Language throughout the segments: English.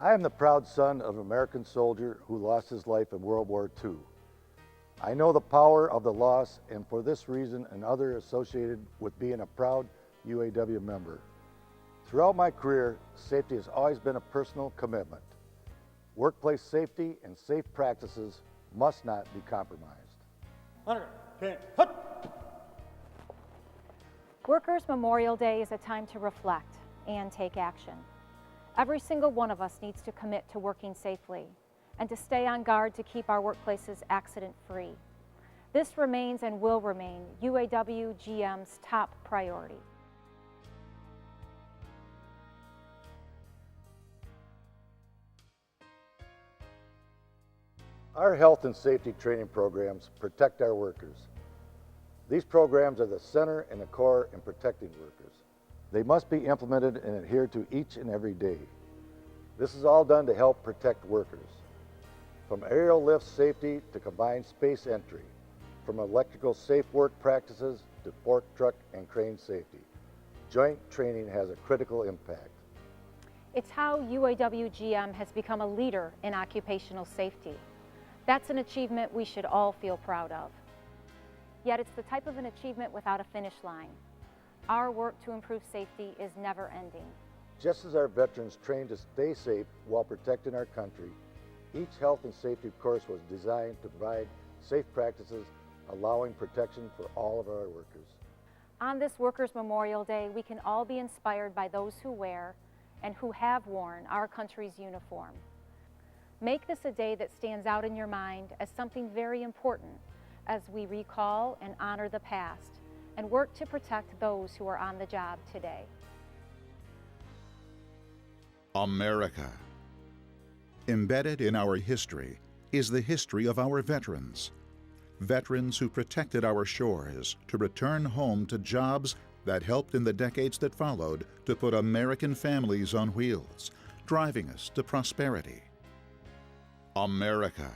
I am the proud son of an American soldier who lost his life in World War II. I know the power of the loss, and for this reason and other associated with being a proud UAW member. Throughout my career, safety has always been a personal commitment. Workplace safety and safe practices must not be compromised. Workers' Memorial Day is a time to reflect and take action. Every single one of us needs to commit to working safely and to stay on guard to keep our workplaces accident-free. This remains and will remain UAW GM's top priority. Our health and safety training programs protect our workers. These programs are the center and the core in protecting workers. They must be implemented and adhered to each and every day. This is all done to help protect workers. From aerial lift safety to combined space entry, from electrical safe work practices to fork truck and crane safety, joint training has a critical impact. It's how UAW GM has become a leader in occupational safety. That's an achievement we should all feel proud of. Yet it's the type of an achievement without a finish line. Our work to improve safety is never ending. Just as our veterans train to stay safe while protecting our country, each health and safety course was designed to provide safe practices, allowing protection for all of our workers. On this Workers' Memorial Day, we can all be inspired by those who wear and who have worn our country's uniform. Make this a day that stands out in your mind as something very important as we recall and honor the past and work to protect those who are on the job today. America. Embedded in our history is the history of our veterans. Veterans who protected our shores to return home to jobs that helped in the decades that followed to put American families on wheels, driving us to prosperity. America.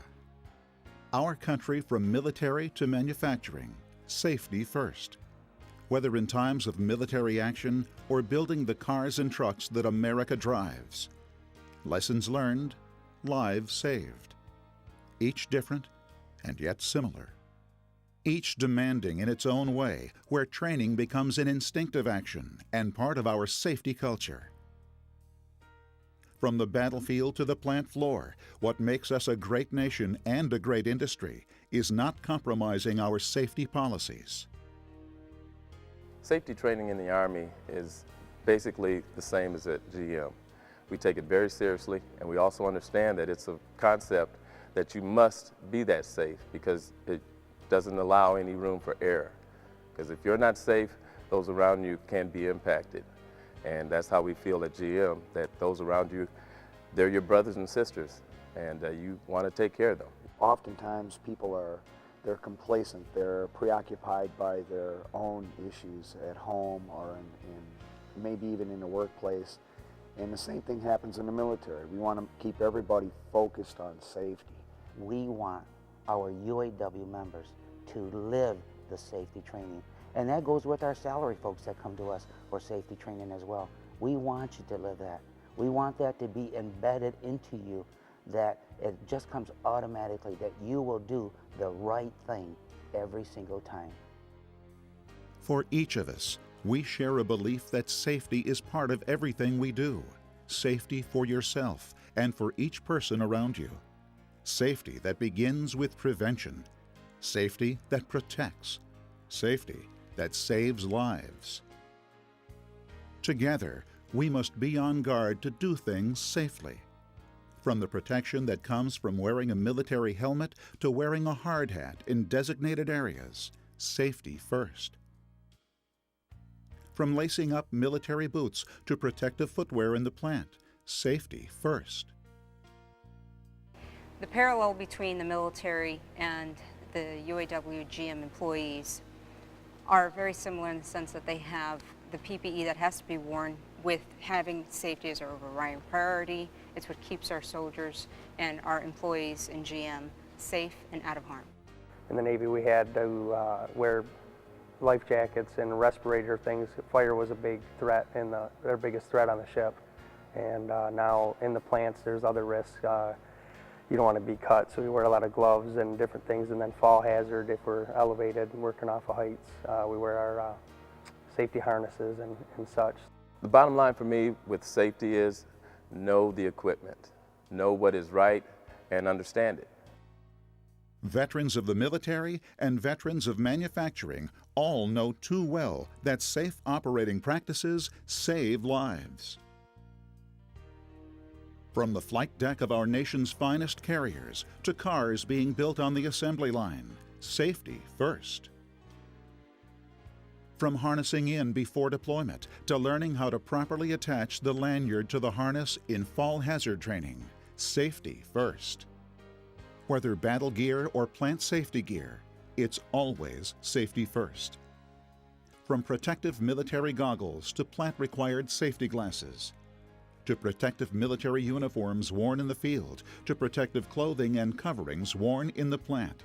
Our country from military to manufacturing, safety first. Whether in times of military action or building the cars and trucks that America drives. Lessons learned, lives saved. Each different and yet similar. Each demanding in its own way, where training becomes an instinctive action and part of our safety culture. From the battlefield to the plant floor, what makes us a great nation and a great industry is not compromising our safety policies. Safety training in the Army is basically the same as at GM. We take it very seriously, and we also understand that it's a concept that you must be that safe because it doesn't allow any room for error. Because if you're not safe, those around you can be impacted. And that's how we feel at GM, that those around you, they're your brothers and sisters, and you want to take care of them. Oftentimes people they're complacent, they're preoccupied by their own issues at home or in maybe even in the workplace. And the same thing happens in the military. We want to keep everybody focused on safety. We want our UAW members to live the safety training. And that goes with our salary folks that come to us for safety training as well. We want you to live that. We want that to be embedded into you, that it just comes automatically, that you will do the right thing every single time. For each of us, we share a belief that safety is part of everything we do. Safety for yourself and for each person around you. Safety that begins with prevention. Safety that protects. Safety that saves lives. Together, we must be on guard to do things safely. From the protection that comes from wearing a military helmet to wearing a hard hat in designated areas, safety first. From lacing up military boots to protective footwear in the plant, safety first. The parallel between the military and the UAW GM employees are very similar in the sense that they have the PPE that has to be worn, with having safety as our overriding priority. It's what keeps our soldiers and our employees in GM safe and out of harm. In the Navy, we had to wear life jackets and respirator things. Fire was a big threat and their biggest threat on the ship. And now in the plants, there's other risks. You don't want to be cut, so we wear a lot of gloves and different things. And then fall hazard, if we're elevated and working off of heights, we wear our safety harnesses and such. The bottom line for me with safety is know the equipment, know what is right, and understand it. Veterans of the military and veterans of manufacturing all know too well that safe operating practices save lives. From the flight deck of our nation's finest carriers to cars being built on the assembly line, safety first. From harnessing in before deployment to learning how to properly attach the lanyard to the harness in fall hazard training, safety first. Whether battle gear or plant safety gear, it's always safety first. From protective military goggles to plant-required safety glasses, to protective military uniforms worn in the field, to protective clothing and coverings worn in the plant,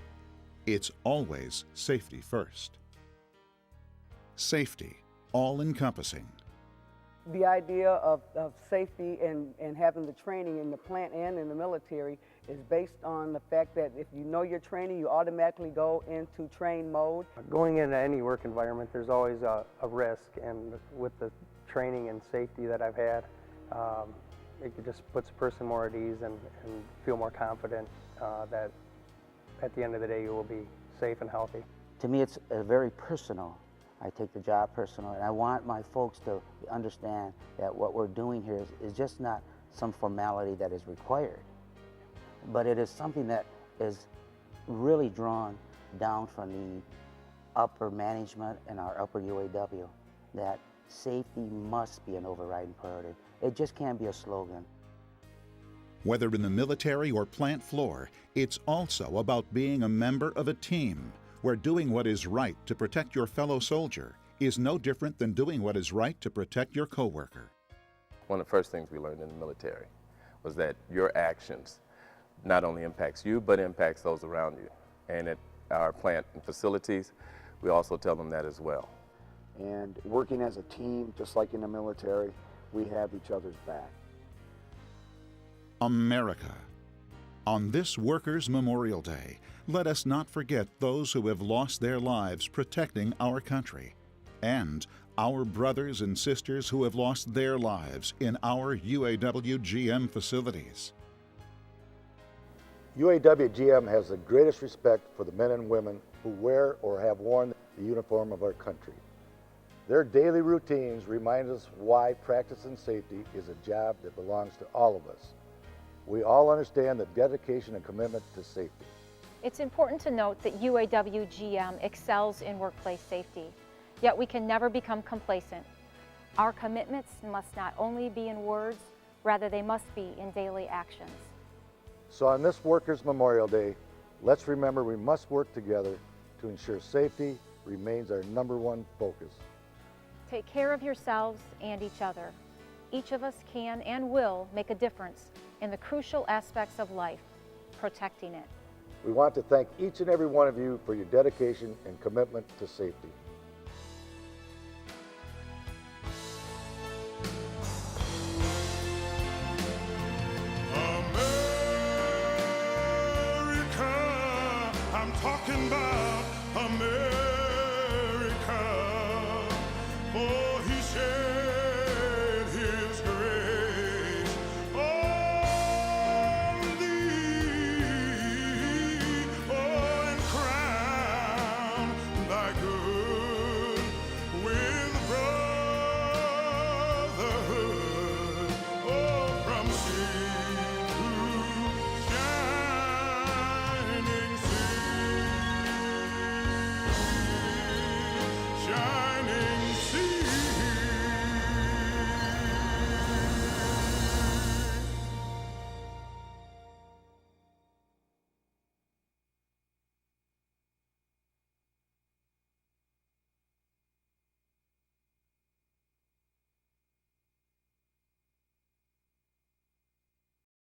it's always safety first. Safety, all-encompassing. The idea of safety and having the training in the plant and in the military is based on the fact that if you know your training, you automatically go into train mode. Going into any work environment, there's always a risk, and with the training and safety that I've had, it just puts a person more at ease and feel more confident that at the end of the day you will be safe and healthy. To me, it's very personal. I take the job personal, and I want my folks to understand that what we're doing here is just not some formality that is required, but it is something that is really drawn down from the upper management and our upper UAW, that safety must be an overriding priority. It just can't be a slogan. Whether in the military or plant floor, it's also about being a member of a team, where doing what is right to protect your fellow soldier is no different than doing what is right to protect your coworker. One of the first things we learned in the military was that your actions not only impacts you, but impacts those around you. And at our plant and facilities, we also tell them that as well. And working as a team, just like in the military, we have each other's back. America. On this Workers' Memorial Day, let us not forget those who have lost their lives protecting our country, and our brothers and sisters who have lost their lives in our UAW GM facilities. UAW GM has the greatest respect for the men and women who wear or have worn the uniform of our country. Their daily routines remind us why practicing safety is a job that belongs to all of us. We all understand the dedication and commitment to safety. It's important to note that UAW GM excels in workplace safety, yet we can never become complacent. Our commitments must not only be in words, rather they must be in daily actions. So on this Workers' Memorial Day, let's remember we must work together to ensure safety remains our #1 focus. Take care of yourselves and each other. Each of us can and will make a difference in the crucial aspects of life, protecting it. We want to thank each and every one of you for your dedication and commitment to safety.